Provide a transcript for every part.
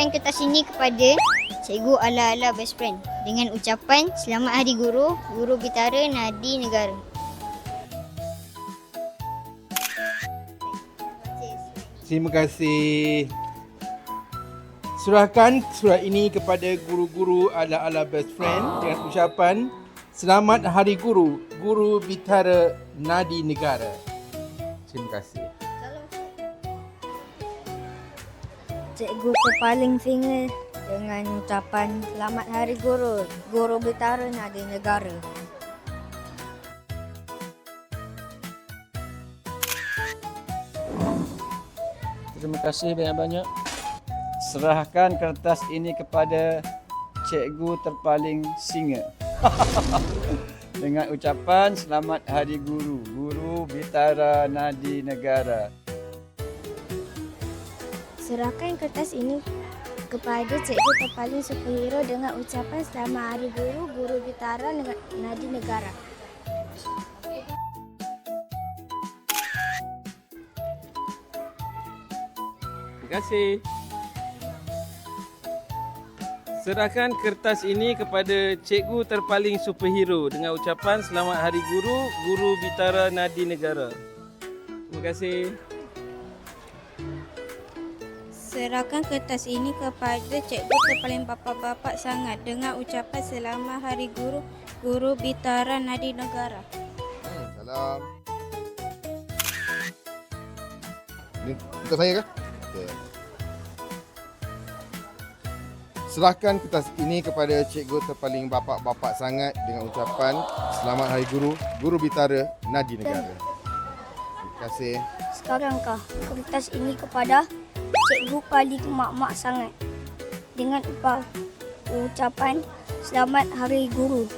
Serahkan kertas ini kepada Cikgu Ala-Ala Best Friend dengan ucapan Selamat Hari Guru, Guru Bitara Nadi Negara. Terima kasih. Serahkan surat ini kepada guru-guru Ala-Ala Best Friend dengan ucapan Selamat Hari Guru, Guru Bitara Nadi Negara. Terima kasih. Cikgu Terpaling Singa dengan ucapan Selamat Hari Guru, Guru Bitara Nadi Negara. Terima kasih banyak-banyak. Serahkan kertas ini kepada Cikgu Terpaling Singa. Dengan ucapan Selamat Hari Guru, Guru Bitara Nadi Negara. Serahkan kertas ini kepada Cikgu Terpaling Superhero dengan ucapan Selamat Hari Guru, Guru Bitara Nadi Negara. Terima kasih. Serahkan kertas ini kepada Cikgu Terpaling Superhero dengan ucapan Selamat Hari Guru, Guru Bitara Nadi Negara. Terima kasih. Serahkan kertas ini kepada Cikgu Terpaling Bapak-Bapak Sangat dengan ucapan Selamat Hari Guru, Guru Bitara Nadi Negara. Salam. Ini untuk saya kah? Okey. Serahkan kertas ini kepada Cikgu Terpaling Bapak-Bapak Sangat dengan ucapan Selamat Hari Guru, Guru Bitara Nadi Negara. Terima kasih. Sekarang kertas ini kepada Cikgu Paling Mak-Mak Sangat dengan ucapan Selamat Hari Guru.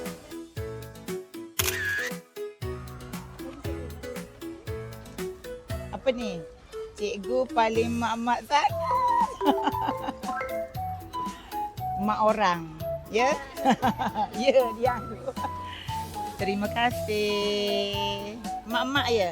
Apa ni? Cikgu Paling Mak-Mak Sangat. Mak orang. Ya? Ya, dia tu. Terima kasih. Mak-mak ya?